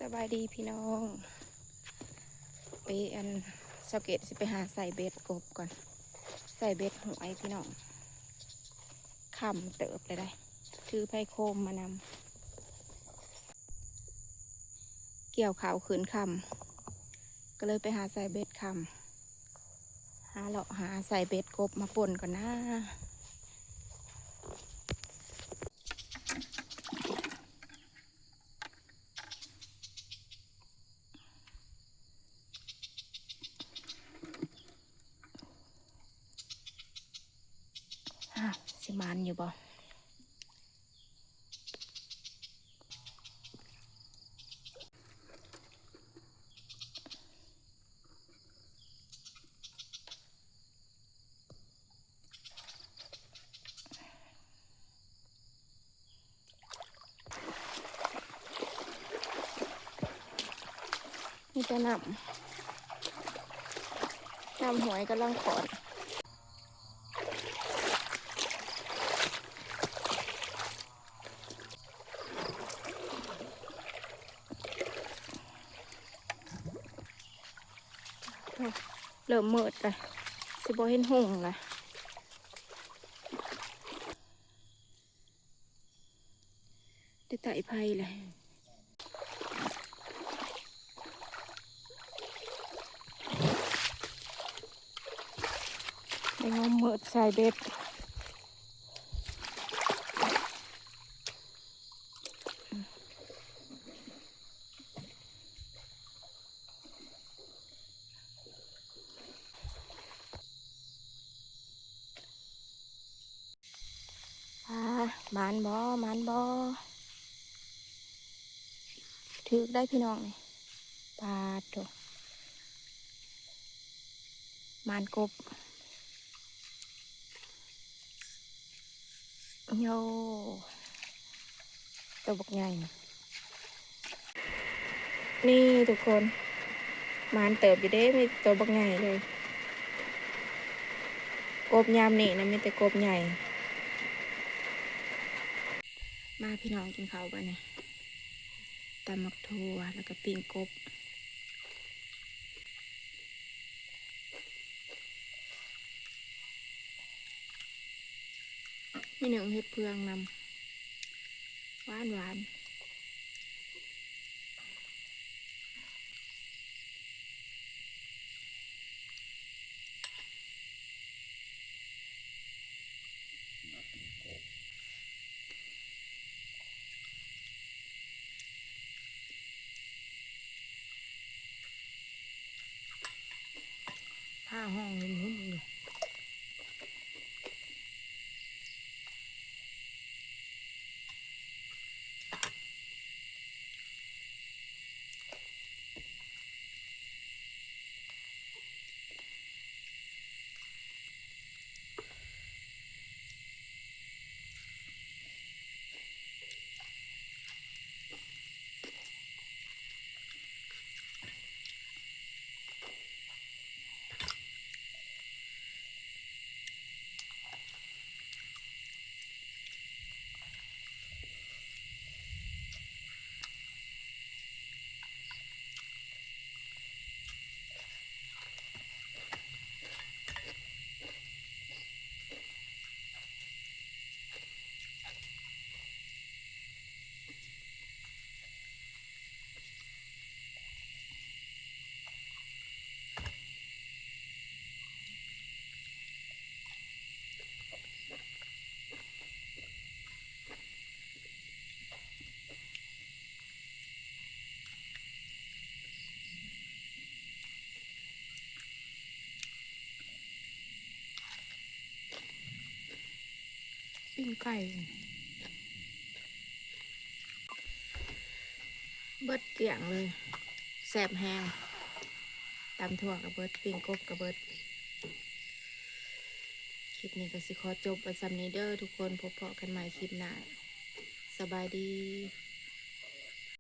สบายดีพี่น้องไปสเก็ตสิไปหาใส่เบ็ดกบก่อนใส่เบ็ดหวยพี่น้องคำเติบเลยได้ถือไผ่โคมมานำเกี่ยวขาวขืนคำก็เลยไปหาใส่เบ็ดคำหาใส่เบ็ดกบมาป่นก่อนนะสิมันอยู่บ่นี่จะนำหวยกำลังขอดเริ่มมืดเลยสิบ่เห็นหงเลยได้ไต่ไผ่เลยได้งมมืดใส่เบ็ดมันบ่ถือได้พี่น้องนี่ปาดโถมันกบโยตัวบักใหญ่นี่ทุกคนมันเติบอยู่เด้มีตัวบักใหญ่เลยกบยามนี่นะมีแต่กบใหญ่มาพี่น้องกินข้าวบ้านเนี่ยตำมักถั่วแล้วก็ปิ้งกบมีหนึ่งเห็ดเพืองนำหวานผ้าห้องหุ่นอยู่ปิ้งไก่เบิดเกลี่ยงเลยแสบแห้งตำถั่วกับเบิดปิ้งกบกับเบิดคลิปนี้ก็สิขอจบไปซ้ำนี้เด้อทุกคนพบเพาะกันใหม่คลิปหน้าสบายดี